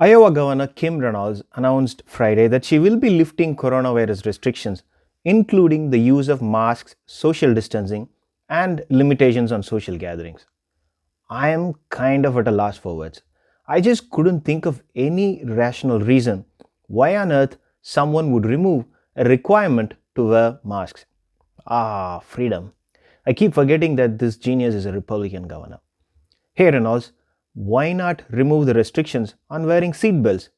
Iowa Governor Kim Reynolds announced Friday that she will be lifting coronavirus restrictions, including the use of masks, social distancing, and limitations on social gatherings. I am kind of at a loss for words. I just couldn't think of any rational reason why on earth someone would remove a requirement to wear masks. Ah, freedom. I keep forgetting that this genius is a Republican governor. Hey Reynolds, why not remove the restrictions on wearing seatbelts?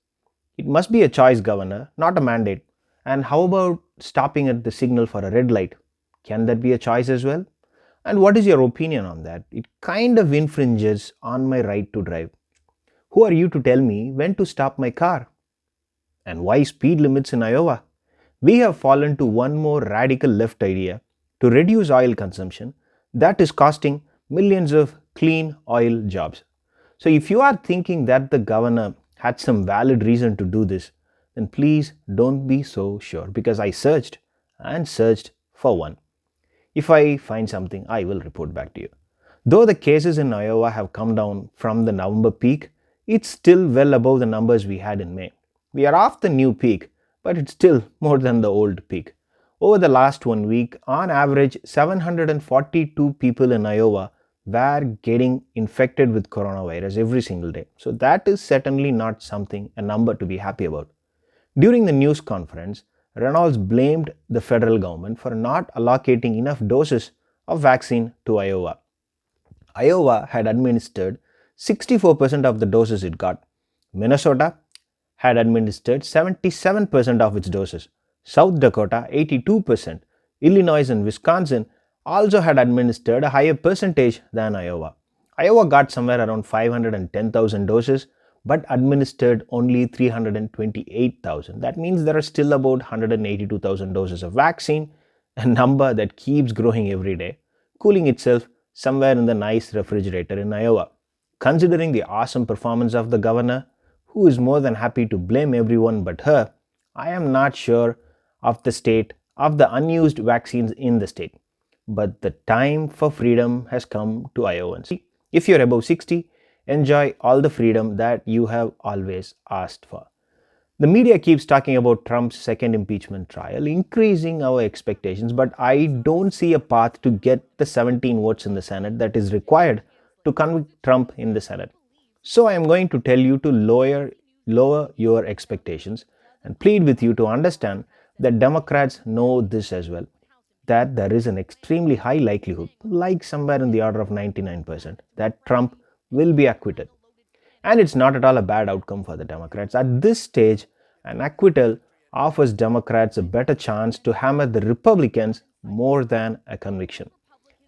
It must be a choice, Governor, not a mandate. And how about stopping at the signal for a red light? Can that be a choice as well? And what is your opinion on that? It kind of infringes on my right to drive. Who are you to tell me when to stop my car? And why speed limits in Iowa? We have fallen to one more radical left idea to reduce oil consumption that is costing millions of clean oil jobs. So, if you are thinking that the governor had some valid reason to do this, then please don't be so sure because I searched and searched for one. If I find something, I will report back to you. Though the cases in Iowa have come down from the November peak, it's still well above the numbers we had in May. We are off the new peak, but it's still more than the old peak. Over the last 1 week, on average, 742 people in Iowa were getting infected with coronavirus every single day. So that is certainly not something, a number to be happy about. During the news conference, Reynolds blamed the federal government for not allocating enough doses of vaccine to Iowa. Iowa had administered 64% of the doses it got. Minnesota had administered 77% of its doses. South Dakota 82%. Illinois and Wisconsin also had administered a higher percentage than Iowa. Iowa got somewhere around 510,000 doses but administered only 328,000. That means there are still about 182,000 doses of vaccine, a number that keeps growing every day, cooling itself somewhere in the nice refrigerator in Iowa. Considering the awesome performance of the governor, who is more than happy to blame everyone but her, I am not sure of the state of the unused vaccines in the state. But the time for freedom has come to Iowans. If you're above 60, enjoy all the freedom that you have always asked for. The media keeps talking about Trump's second impeachment trial, increasing our expectations, but I don't see a path to get the 17 votes in the Senate that is required to convict Trump in the Senate. So I am going to tell you to lower your expectations and plead with you to understand that Democrats know this as well, that there is an extremely high likelihood, like somewhere in the order of 99%, that Trump will be acquitted. And it's not at all a bad outcome for the Democrats. At this stage, an acquittal offers Democrats a better chance to hammer the Republicans more than a conviction.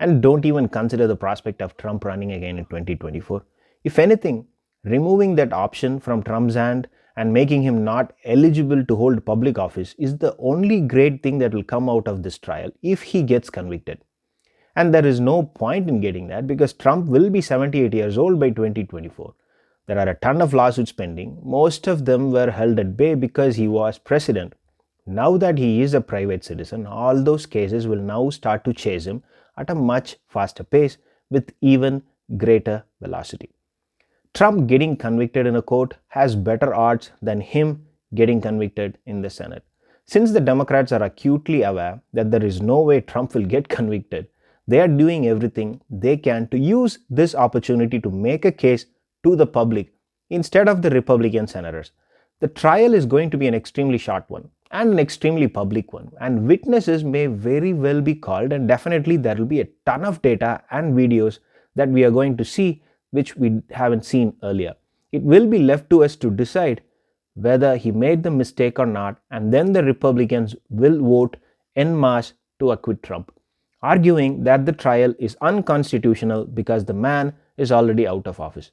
And don't even consider the prospect of Trump running again in 2024. If anything, removing that option from Trump's hand and making him not eligible to hold public office is the only great thing that will come out of this trial if he gets convicted. And there is no point in getting that because Trump will be 78 years old by 2024. There are a ton of lawsuits pending. Most of them were held at bay because he was president. Now that he is a private citizen, all those cases will now start to chase him at a much faster pace with even greater velocity. Trump getting convicted in a court has better odds than him getting convicted in the Senate. Since the Democrats are acutely aware that there is no way Trump will get convicted, they are doing everything they can to use this opportunity to make a case to the public instead of the Republican senators. The trial is going to be an extremely short one and an extremely public one, and witnesses may very well be called, and definitely there will be a ton of data and videos that we are going to see which we haven't seen earlier. It will be left to us to decide whether he made the mistake or not, and then the Republicans will vote en masse to acquit Trump, arguing that the trial is unconstitutional because the man is already out of office.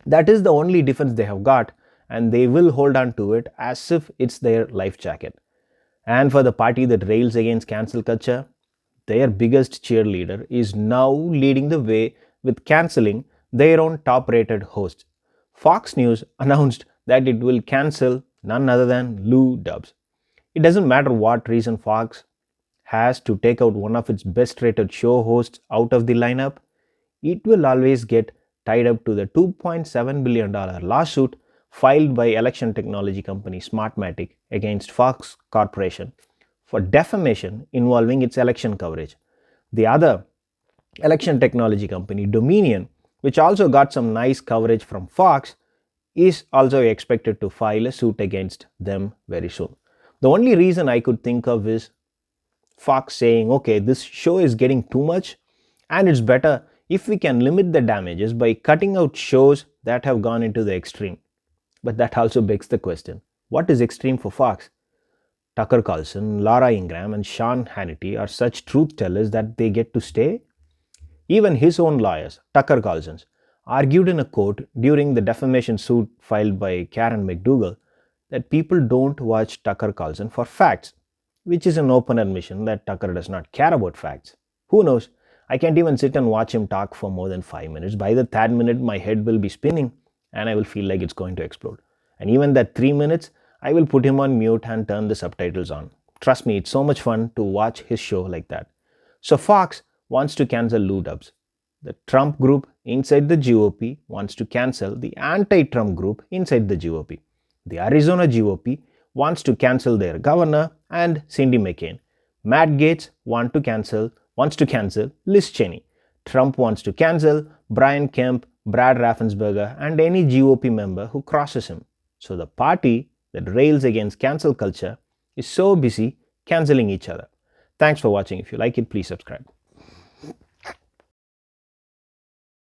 That is the only defense they have got, and they will hold on to it as if it's their life jacket. And for the party that rails against cancel culture, their biggest cheerleader is now leading the way with canceling their own top rated host. Fox News announced that it will cancel none other than Lou Dubs. It doesn't matter what reason Fox has to take out one of its best rated show hosts out of the lineup, it will always get tied up to the $2.7 billion lawsuit filed by election technology company Smartmatic against Fox Corporation for defamation involving its election coverage. The other election technology company, Dominion, which also got some nice coverage from Fox, is also expected to file a suit against them very soon. The only reason I could think of is Fox saying, okay, this show is getting too much, and it's better if we can limit the damages by cutting out shows that have gone into the extreme. But that also begs the question, what is extreme for Fox? Tucker Carlson, Laura Ingraham, and Sean Hannity are such truth tellers that they get to stay? Even his own lawyers, Tucker Carlson's, argued in a court during the defamation suit filed by Karen McDougal that people don't watch Tucker Carlson for facts, which is an open admission that Tucker does not care about facts. Who knows? I can't even sit and watch him talk for more than 5 minutes. By the third minute, my head will be spinning and I will feel like it's going to explode. And even that 3 minutes, I will put him on mute and turn the subtitles on. Trust me, it's so much fun to watch his show like that. So Fox wants to cancel Lou Dubs. The Trump group inside the GOP wants to cancel the anti-Trump group inside the GOP. The Arizona GOP wants to cancel their governor and Cindy McCain. Matt Gaetz wants to cancel Liz Cheney. Trump wants to cancel Brian Kemp, Brad Raffensperger, and any GOP member who crosses him. So the party that rails against cancel culture is so busy canceling each other. Thanks for watching. If you like it, please subscribe.